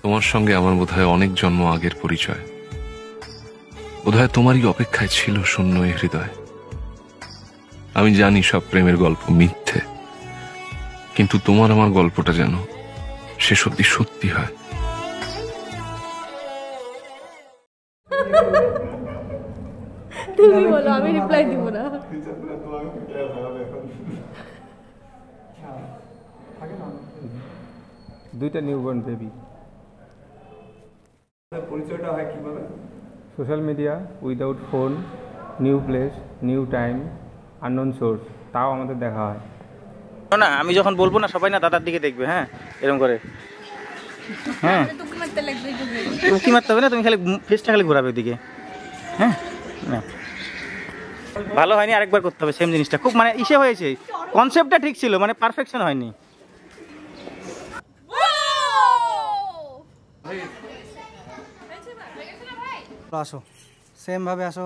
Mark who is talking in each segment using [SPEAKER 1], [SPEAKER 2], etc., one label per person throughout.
[SPEAKER 1] তোমার সঙ্গে আমার বোধহয় অনেক জন্ম আগের পরিচয়। বোধহয় তোমারই অপেক্ষায় ছিল শূন্য এ হৃদয়। আমি জানি সব প্রেমের গল্প মিথ্যে, কিন্তু তোমার আমার গল্পটা যেন শেষ অব্দি সত্যি হয়।
[SPEAKER 2] তুমি বলো, আমি রিপ্লাই দিব না।
[SPEAKER 3] দুইটা নিউবর্ন বেবি।
[SPEAKER 4] পরিচয়টা হয় কিভাবে?
[SPEAKER 3] Social media, without phone, new place, new time, unknown source, তাও আমাদের দেখা হয়
[SPEAKER 5] না। আমি যখন বলবো না সবাই না দাদার দিকে দেখবে, হ্যাঁ এরকম করে। হ্যাঁ কি মারতে হবে না, তুমি খালি ফেসটা খালি ঘোরাবে ওদিকে। হ্যাঁ না ভালো হয়নি, আরেকবার করতে হবে সেম জিনিসটা। খুব মানে ইসে হয়েছে, কনসেপ্টটা ঠিক ছিল, মানে পারফেকশন হয়নি।
[SPEAKER 6] আসো সেম ভাবে আসো।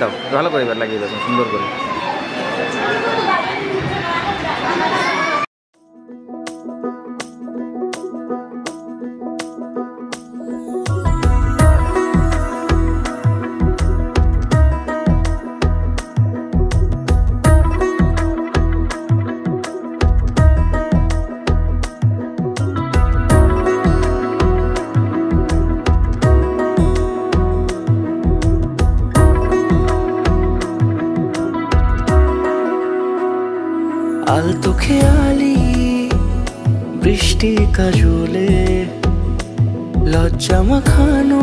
[SPEAKER 5] দাও ভালো করে এবার লাগিয়ে দেবো সুন্দর করে।
[SPEAKER 7] আলতো খেয়ালি বৃষ্টি কাজলে লজ্জা মাখানো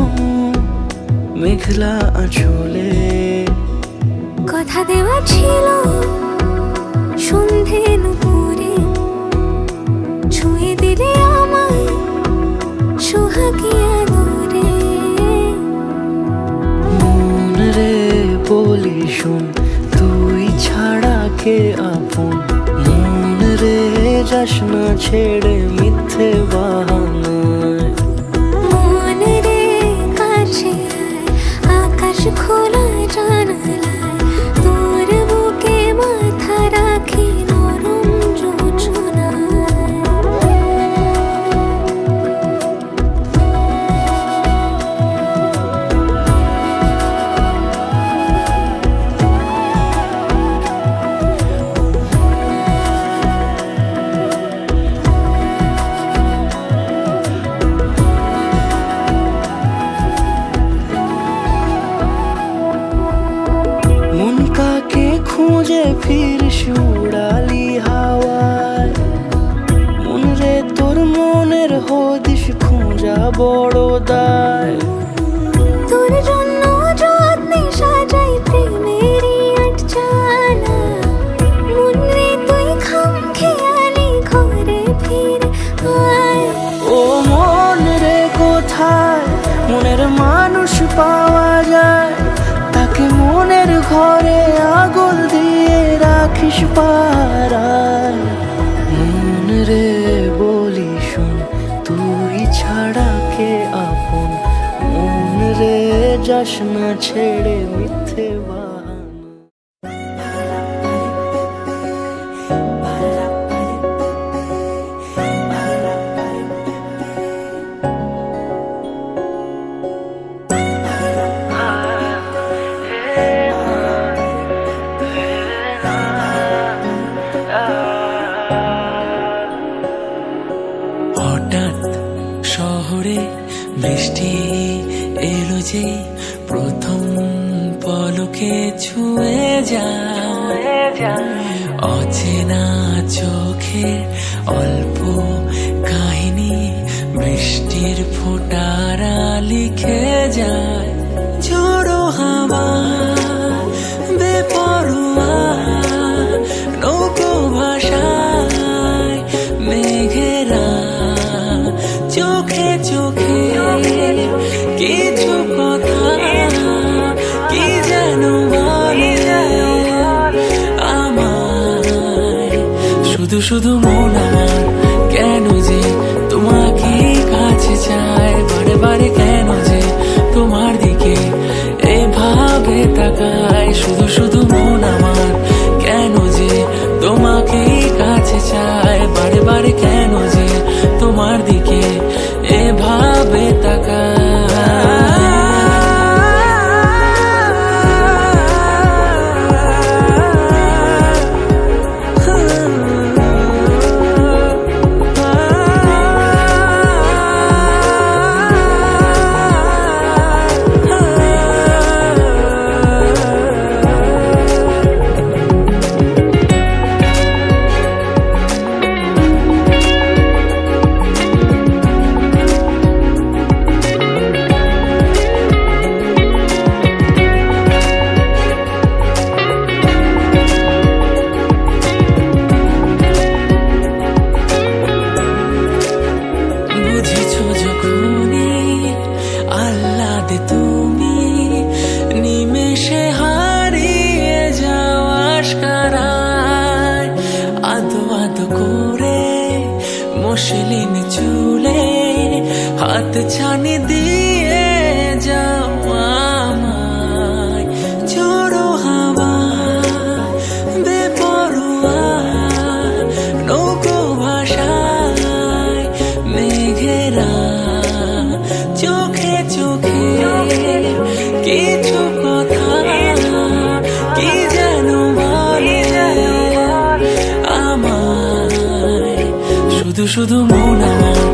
[SPEAKER 7] মেঘলা আঁচলে
[SPEAKER 8] কথা দেওয়া ছিল সন্ধে নুপুরে ছুঁয়ে দিলে আমায় সোহাগী আদরে।
[SPEAKER 7] মন রে বলি শোন তুই ছাড়া কে আপন, মন রে যাস না ছেড়ে মিথ্যে বাহানায়।
[SPEAKER 8] মন রে কাছে আকাশ খোলা জানালায় তোর বুকে মাথা রাখি নরম যোজনায়।
[SPEAKER 7] মন কাকে খুঁজে ফিরিস উড়ালি হাওয়ায়, মন রে তোর মনের হদিস খুঁজা বড় দায়।
[SPEAKER 8] তোর জন্য যত্নে সাজাই প্রেমেরই আটচালা, মন রে তুই খামখেয়ালি ঘরে ফিরে আয়।
[SPEAKER 7] ও মন রে কোথায় মনের মানুষ পাওয়া যায়, তাকে মনের ঘরে আগুন দিয়ে রাখিস পাড়ায়। মন রে বলি শোন তুই ছাড়া কে আপন, মন রে যাস না ছেড়ে মিথ্যে বাহানা।
[SPEAKER 9] হঠাৎ শহরে বৃষ্টি এলো যে প্রথম পলকে ছুঁয়ে যায়, অচেনা চোখে অল্প কাহিনী বৃষ্টির ফোঁটারা লিখে যায়। ঝোড়ো হাওয়া বেপরোয়া নৌকো ভাষায় মেঘেরা চোখে চোখে কিছু কথা কি যেন বলে আমায়। শুধু শুধু মন আমার কেন যে তোমাকে কাছে চায়, বারে বারে কেন যে তোমার দিকে এভাবে তাকায়। শুধু শুধু মন আমার কেন যে তোমাকে হাত ছানি দিয়ে যাও আমায়, ঝোড়ো হাওয়া বেপরোয়া নৌকো ভাষায় মেঘেরা চোখে চোখে কিছু কথা কি যেন বলে আমায়, শুধু শুধু মন আমার